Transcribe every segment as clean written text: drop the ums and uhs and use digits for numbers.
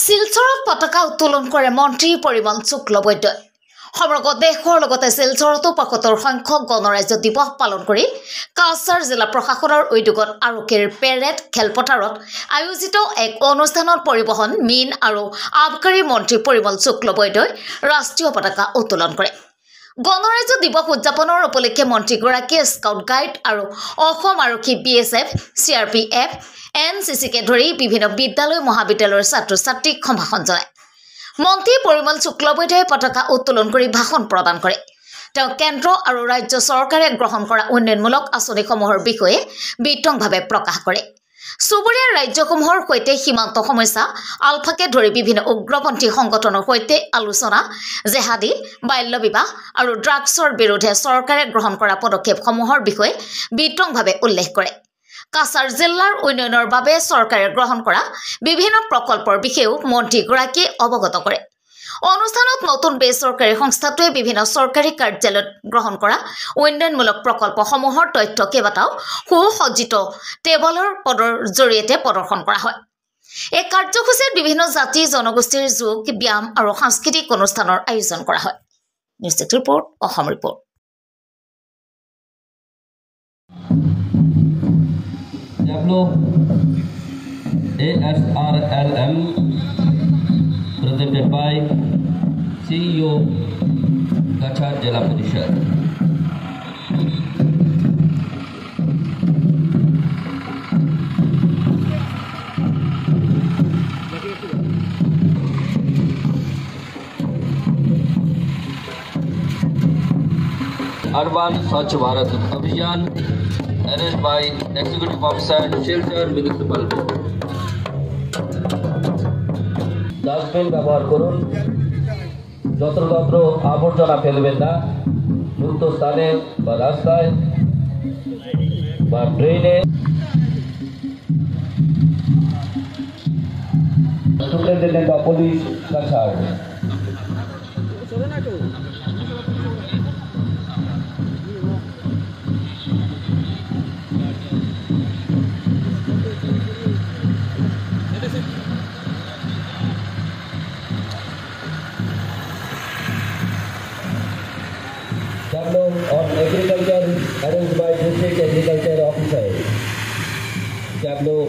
শিলচৰত পতাকা উত্তোলন কৰে মন্ত্ৰী পৰিমল শুক্লবৈদ্যই। সমগ্ৰ দেশৰ লগতে শিলচৰতো ৭৫ সংখ্যক গণৰাজ্য দিৱস পালন কৰি কাছাৰ জিলা প্ৰশাসনৰ উদ্যোগত আৰক্ষীৰ পেৰেড খেলপথাৰত আয়োজিত এক অনুষ্ঠানত পৰিবহণ, মীন আৰু আবকাৰী মন্ত্ৰী পৰিমল শুক্লবৈদ্যই ৰাষ্ট্ৰীয় পতাকা উত্তোলন কৰে। গণৰাজ্য দিৱস উদযাপনৰ উপলক্ষে মন্ত্ৰীগৰাকীয়ে স্কাউট গাইড আৰু অসম আৰক্ষী, BSF, CRPF, NCCকে ধৰি বিভিন্ন বিদ্যালয় মহাবিদ্যালয়ৰ ছাত্ৰ-ছাত্ৰীক সম্ভাষণ জনায়। মন্ত্ৰী পৰিমল শুক্লবৈদ্যই পতাকা উত্তোলন কৰি ভাষণ প্ৰদান কৰে। তেওঁ কেন্দ্ৰ আৰু ৰাজ্য চৰকাৰে গ্ৰহণ কৰা উন্নয়নমূলক আঁচনিসমূহৰ বিষয়ে বিতংভাৱে প্ৰকাশ কৰে। চুবুৰীয়া ৰাজ্যসমূহৰ সৈতে সীমান্ত সমস্যা, আলফাকে ধৰি বিভিন্ন উগ্ৰপন্থী সংগঠনৰ সৈতে আলোচনা, জেহাদী, বাল্য বিবাহ আৰু ড্ৰাগছৰ বিৰুদ্ধে চৰকাৰে গ্ৰহণ কৰা পদক্ষেপসমূহৰ বিষয়ে বিতংভাৱে উল্লেখ কৰে। কাছাৰ জিলাৰ উন্নয়নৰ বাবে চৰকাৰে গ্ৰহণ কৰা বিভিন্ন প্ৰকল্পৰ বিষয়েও মন্ত্ৰীগৰাকীয়ে অৱগত কৰে। অনুষ্ঠানত নতুন বেচৰকাৰী সংস্থাটোৱে বিভিন্ন চৰকাৰী কাৰ্যালয়ত গ্ৰহণ কৰা উন্নয়নমূলক প্ৰকল্পসমূহৰ তথ্য কেইবাটাও সুসজ্জিত টেবলৰ জৰিয়তে প্ৰদৰ্শন কৰা হয়। এই কাৰ্যসূচীত বিভিন্ন জাতি জনগোষ্ঠীৰ যোগ, ব্যায়াম আৰু সাংস্কৃতিক অনুষ্ঠানৰ আয়োজন কৰা হয়। News report, Assam report. ASRLM presented by CEO Kaçar Jila Parishad. Urban Swachh Bharat Abhiyan arranged by Executive Officer Silchar Municipality. Dustbin ব্যবহার করুন, যত্রতত্র আবর্জনা ফেলবেন না, মুক্ত স্থানে বা রাস্তায় বা ড্রেনে। Superintendent of police Cachar. On agriculture arranged by District Agriculture Officer. Tableau.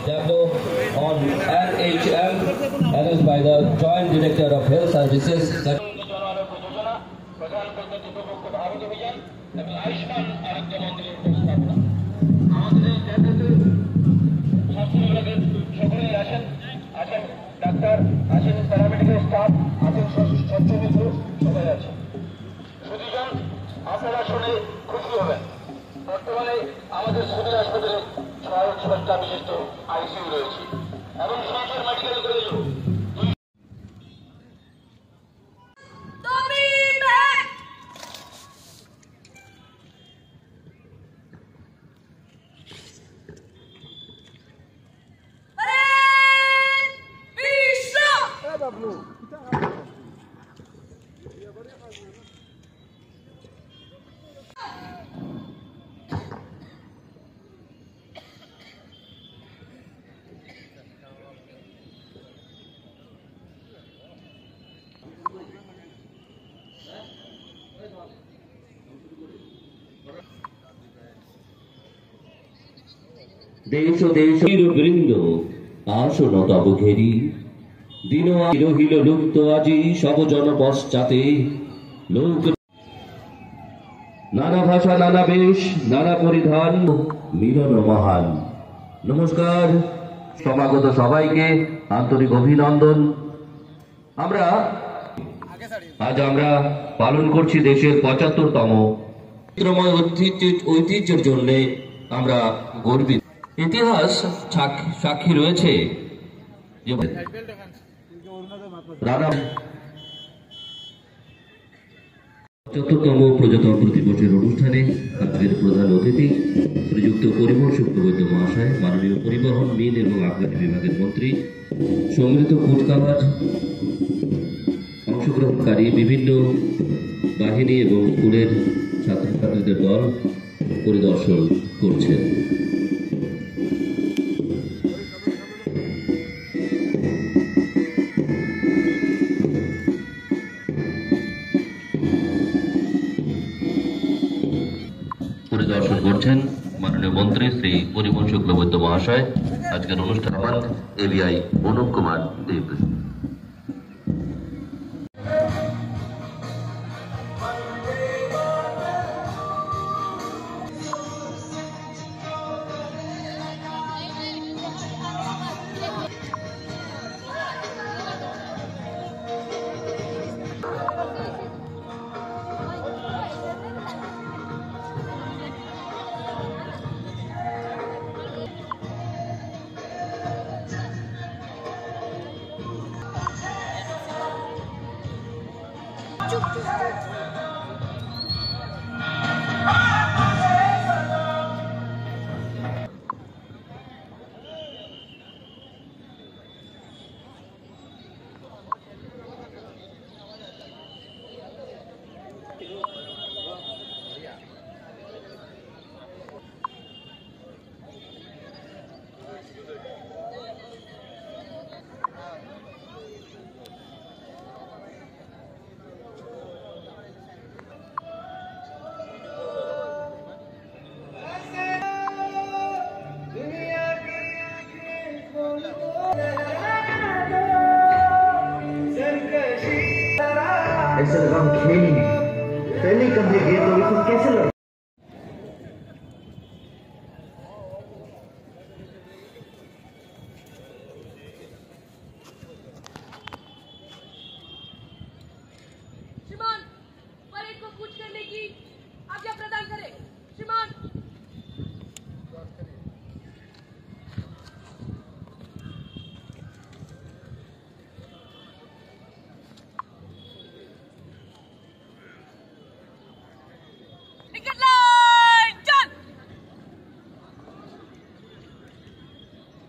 Tableau on NHM arranged by the Joint Director of Health Services. Doctor আছেন, প্যারামেডিক্যাল স্টাফ আছেন, স্বচ্ছমিত্র সবাই আছে। সুদীজন আপনারা শুনে খুশি হবেন, বর্তমানে আমাদের সিভিল হাসপাতালে ৬টা বিশিষ্ট ICU রয়েছে এবং শিলচর মেডিকেল কলেজেও দেশ ও দেশের বৃন্দ আসন তব ঘেরি, দিন রহিল লুপ্ত আজি সব জন পশ্চাতে। লোক নানা ভাষা, নানা বেশ, নানা পরিধান, মিলন মহান। নমস্কার, সমাগত সবাইকে আন্তরিক অভিনন্দন। আজ আমরা পালন করছি দেশের ৭৫তম ঐতিহ্যের জন্য আমরা গর্বিত। ইতিহাস সাক্ষী রয়েছে রানা চতুর্থতম প্রজাতন্ত্র দিবসের অনুষ্ঠানে আজকের প্রধান অতিথি শ্রীযুক্ত পরিমল শুক্লবৈদ্য মহাশয়, মাননীয় পরিবহন, মিল এবং আবগারি বিভাগের মন্ত্রী, সম্মিলিত কুচকাওয়াজ অংশগ্রহণকারী বিভিন্ন বাহিনী এবং স্কুলের ছাত্রছাত্রীদের দল পরিদর্শন করছেন। পরিদর্শন করছেন মাননীয় মন্ত্রী শ্রী পরিমল শুক্লবৈদ্য মহাশয়। আজকের অনুষ্ঠান এবিআই অনুপ কুমার দেব। ऐसे लगा हम खेल ही नहीं, पहले ही कब ये गेम तो इसको कैसे लगा? श्रीमान, परेड को कूच करने की आज्ञा प्रदान करें। श्रीमान, Picket line, चल।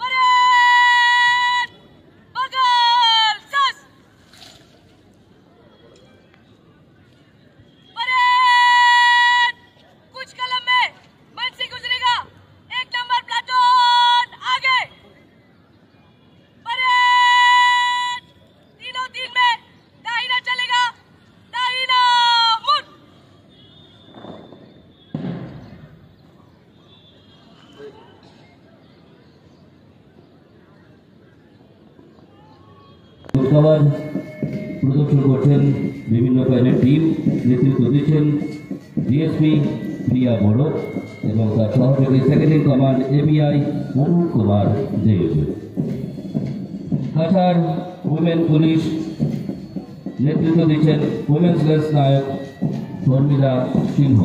परेड, बगल, सस। परेड, कुछ कलम में मंच से गुजरेगा। 1 नंबर प्लाटून आगे। परेड, तीनों तीन में दाहिना चलेगा, दाहिना मुड़। কুচকাওয়াজ প্রদর্শন করছেন বিভিন্ন প্যানেল টিম। নেতৃত্ব দিচ্ছেন ডিএসপি প্রিয়া বড় এবং তার সহযোগী second in command ABI Anup Kumar Dev. Cachar women police নেতৃত্ব দিচ্ছেন উইমেন্স লেন্স নায়ক শর্মিলা সিংহ।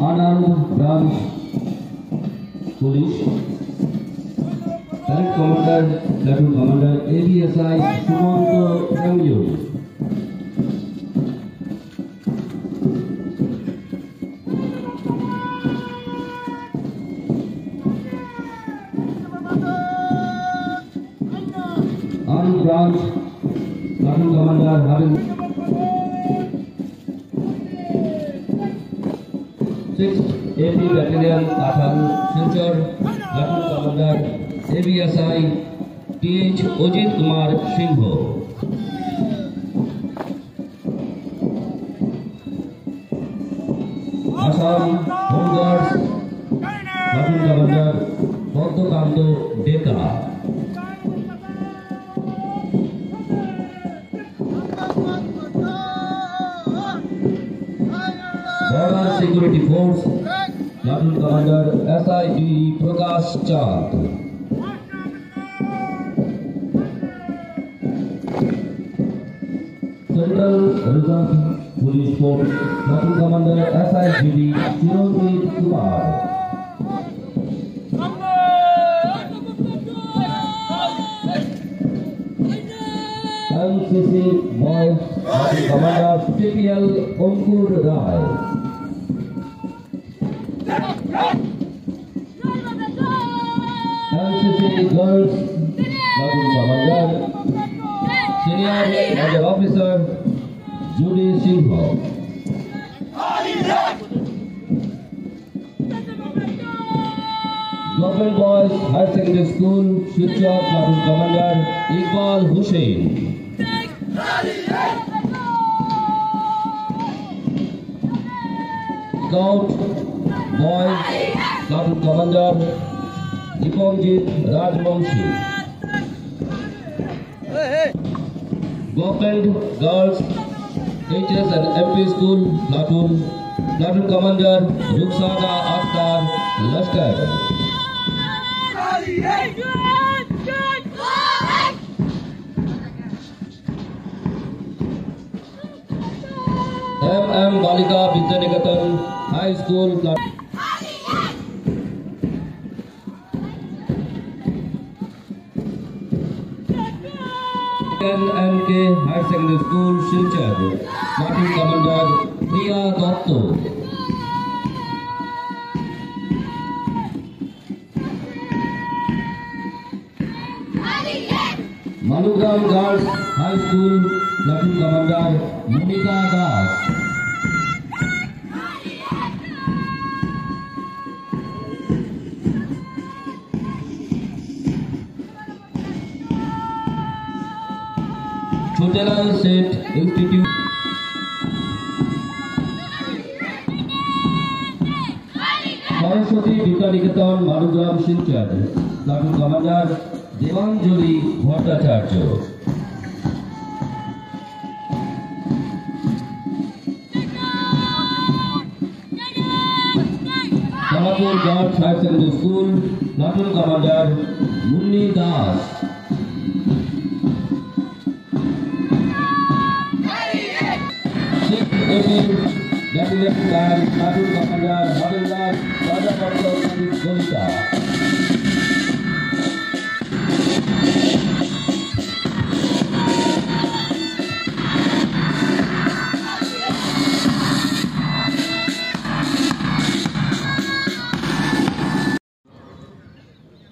আনাম branch police parade commander platoon commander ABSI Sumanta Ramju. Arm branch platoon commander Habib. 6th AP Battalion Kathal Silchar, Platoon Commander ABSI TH Ojit Kumar Singho। Assam Home Guards Platoon Commander Bordokando Deka। Border Security Force Platoon Commander SID Prakash Chand। Central Reserve Police Force, Platoon Commander SIGD Chiranjeev Kumar. MCC Boys, Platoon Commander TPL Ankur Rai. MCC Girls, Platoon Commander Senior Major Officer Judy Sinha. Government Boys Higher Secondary School, Shilchar, Platoon Commander Iqbal Hussain. Scout Boys, Platoon Commander Diponjit Rajvanshi. Government Girls HS and MP School, Platoon Commander Ruksana Akhtar Lashkar. MM Balika Vidyaniketan High School, NMK Higher Secondary School, Shilchar, Platoon Commander Priya Dotto. Manugram Girls High School, Platoon Commander Monika Das. Chotelal Seth Institute. Saraswati Vidyaniketan Manugram Shilchar, Platoon Commander Devanjali Bhattacharya. Sahadur Girls Higher Secondary School, Platoon Commander Munni Das. Platoon Commander Madandas Rajapaksa Golita.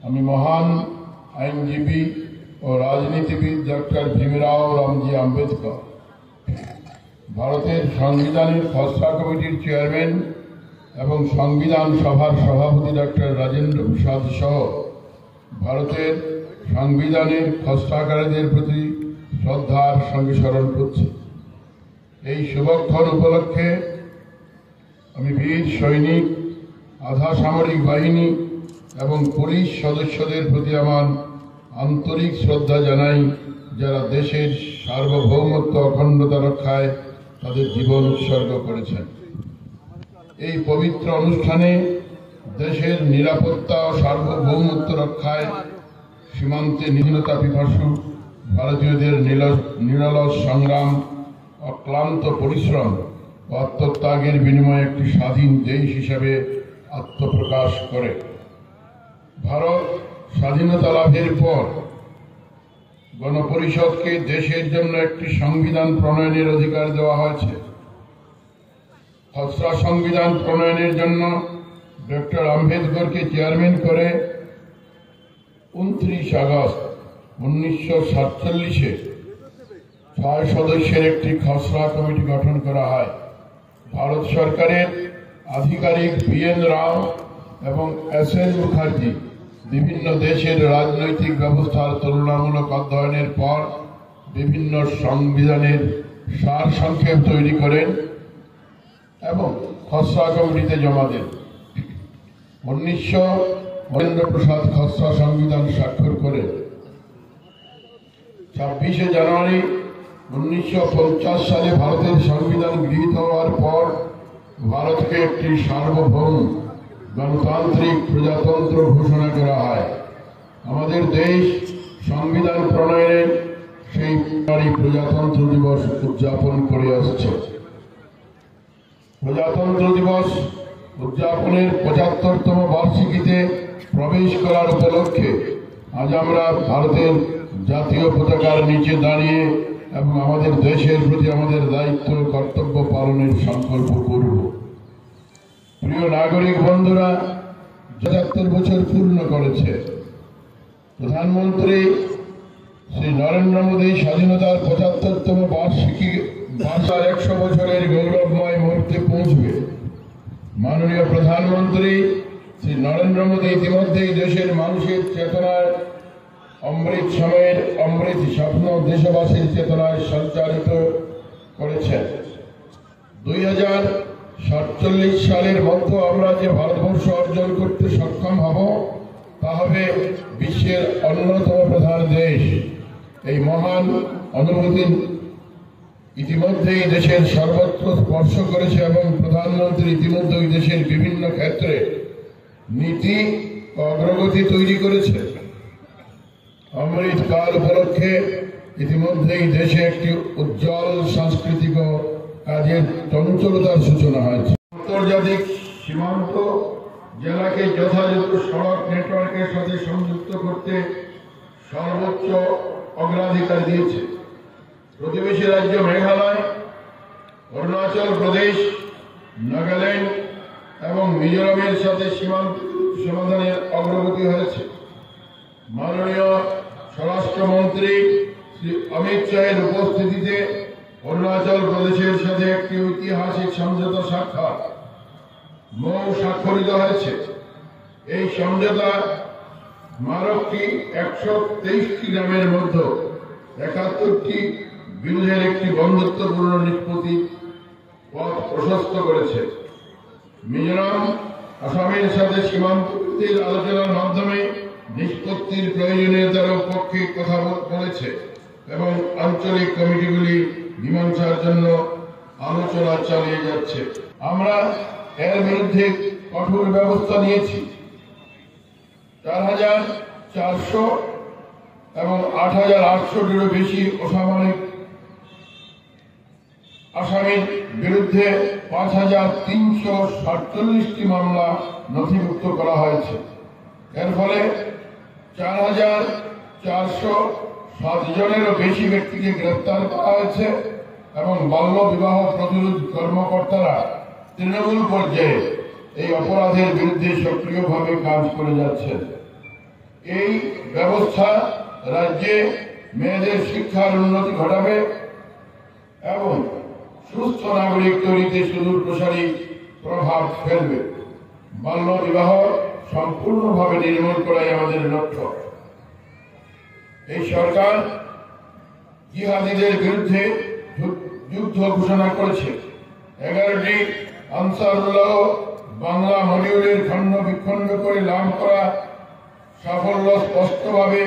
আমি মহান আইনজীবী ও রাজনীতিবিদ doctor Bhimrao Ramji Ambedkar, ভারতের সংবিধানের খসড়া কমিটির chairman এবং সংবিধান সভার সভাপতি ডক্টর রাজেন্দ্র প্রসাদ সহ ভারতের সংবিধানের খসড়াকারীদের প্রতি শ্রদ্ধার সঙ্গে স্মরণ করছি। এই শুভক্ষণ উপলক্ষে আমি বীর সৈনিক, আধা সামরিক বাহিনী এবং পুলিশ সদস্যদের প্রতি আমার আন্তরিক শ্রদ্ধা জানাই, যারা দেশের সার্বভৌমত্ব অখণ্ডতা রক্ষায় তাদের জীবন উৎসর্গ করেছেন। এই পবিত্র অনুষ্ঠানে দেশের নিরাপত্তা ও সার্বভৌমত্ব রক্ষায় সীমান্তে নিহীনতা পিপাসু ভারতীয়দের নিরলস সংগ্রাম, অক্লান্ত পরিশ্রম ও আত্মত্যাগের বিনিময়ে একটি স্বাধীন দেশ হিসেবে আত্মপ্রকাশ করে। ভারত স্বাধীনতা লাভের পর গণপরিষদকে দেশের জন্য একটি সংবিধান প্রণয়নের অধিকার দেওয়া হয়েছে। খসড়া সংবিধান প্রণয়নের জন্য ডক্টর আম্বেদকরকে চেয়ারম্যান করে 29 আগস্ট 1947 6 সদস্যের একটি খসড়া কমিটি গঠন করা হয়। ভারত সরকারের আধিকারিক BN রাও এবং SN মুখার্জি বিভিন্ন দেশের রাজনৈতিক ব্যবস্থার তুলনামূলক অধ্যয়নের পর বিভিন্ন সংবিধানের সারসংক্ষেপ তৈরি করেন এবং খসড়া কমিটিতে জমা দেন। 19 প্রসাদ খসড়া সংবিধান স্বাক্ষর করে 26 জানুয়ারি 1950 সালে ভারতের সংবিধান গৃহীত হওয়ার পর ভারতকে একটি সার্বভৌম গণতান্ত্রিক প্রজাতন্ত্র ঘোষণা করা হয়। আমাদের দেশ সংবিধান প্রণয়নের সেই প্রজাতন্ত্র দিবস উদযাপন করে আসছে। প্রজাতন্ত্র দিবস উদযাপনের ৭৫তম বার্ষিকীতে প্রবেশ করার উপলক্ষে আজ আমরা ভারতের জাতীয় পতাকার নিচে দাঁড়িয়ে এবং আমাদের দেশের প্রতি আমাদের দায়িত্ব কর্তব্য পালনের সংকল্প করব। প্রিয় নাগরিক বন্ধুরা, ৭৫ বছর পূর্ণ করেছে প্রধানমন্ত্রী শ্রী নরেন্দ্র মোদী স্বাধীনতার ৭৫তম বার্ষিকী ১০০ বছরের গৌরবময় মুহূর্তে পৌঁছবে। মাননীয় প্রধানমন্ত্রী শ্রী নরেন্দ্র মোদী ইতিমধ্যেই দেশের মানুষের চেতনায় অমৃত সময়ের অমৃত স্বপ্ন দেশবাসীর চেতনায় সঞ্চারিত করেছেন। ২০৪৭ সালের মধ্যে আমরা যে ভারতবর্ষ অর্জন করতে সক্ষম হব তা হবে বিশ্বের অন্যতম প্রধান দেশ। এই মহান অনুভূতি ইতিমধ্যেই দেশের সর্বত্র স্পর্শ করেছে এবং প্রধানমন্ত্রী ইতিমধ্যেই দেশের বিভিন্ন ক্ষেত্রে নীতি অগ্রগতি তৈরি করেছে। অমৃতকাল উপলক্ষে ইতিমধ্যেই দেশে একটি উজ্জ্বল সাংস্কৃতিক কাজের চঞ্চলতার সূচনা হয়েছে। আন্তর্জাতিক সীমান্ত জেলাকে যথাযথ সড়ক নেটওয়ার্কের সাথে সংযুক্ত করতে সর্বোচ্চ অগ্রাধিকার দিয়েছে। প্রতিবেশী রাজ্য মেঘালয়, অরুণাচল প্রদেশ, নাগাল্যান্ড এবং মিজোরামের সাথে সীমান্ত সমাধানের অগ্রগতি হয়েছে। মাননীয় স্বরাষ্ট্রমন্ত্রী শ্রী অমিত শাহের উপস্থিতিতে অরুণাচল প্রদেশের সাথে একটি ঐতিহাসিক সমঝোতা স্বাক্ষরিত হয়েছে। এই সমঝোতা স্মারকটি ১২৩টি গ্রামের মধ্যে ৭১টি বিরোধের একটি বন্ধুত্বপূর্ণ নিষ্পত্তি পথ প্রশস্ত করেছে। মিজোরাম আসামের সাথে সীমান্তের আলোচনার মাধ্যমে নিষ্পত্তির প্রয়োজনীয়তার পক্ষে কথা বলেছে এবং আঞ্চলিক কমিটিগুলি মীমাংসার জন্য আলোচনা চালিয়ে যাচ্ছে। আমরা এর বিরুদ্ধে কঠোর ব্যবস্থা নিয়েছি। ৪,৪০০ এবং ৮,৮০০টিরও বেশি অসামরিক আসামির বিরুদ্ধে ৫,৩৪৭টি মামলা নথিভুক্ত করা হয়েছে। এর ফলে ৪,৪০৭ জনেরও বেশি ব্যক্তিকে গ্রেপ্তার করা হয়েছে এবং বাল্য বিবাহ প্রতিরোধ কর্মকর্তারা তৃণমূল পর্যায়ে এই অপরাধের বিরুদ্ধে সক্রিয়ভাবে কাজ করে যাচ্ছেন। এই ব্যবস্থা রাজ্যে মেয়েদের শিক্ষার উন্নতি ঘটাবে এবং সুস্থ নাগরিক তৈরিতে সুদূর প্রসারী প্রভাব ফেলবে। বাল্য বিবাহ সম্পূর্ণভাবে নির্মূল করাই আমাদের লক্ষ্য। এই সরকার জিহাদিদের বিরুদ্ধে যুদ্ধ ঘোষণা করেছে। 11টি আনসারুল্লাহ বাংলা মডিউলের খণ্ড বিখণ্ড করে লাভ করা সাফল্য স্পষ্টভাবে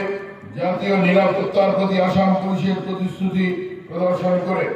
জাতীয় নিরাপত্তার প্রতি আসাম পুলিশের প্রতিশ্রুতি প্রদর্শন করে।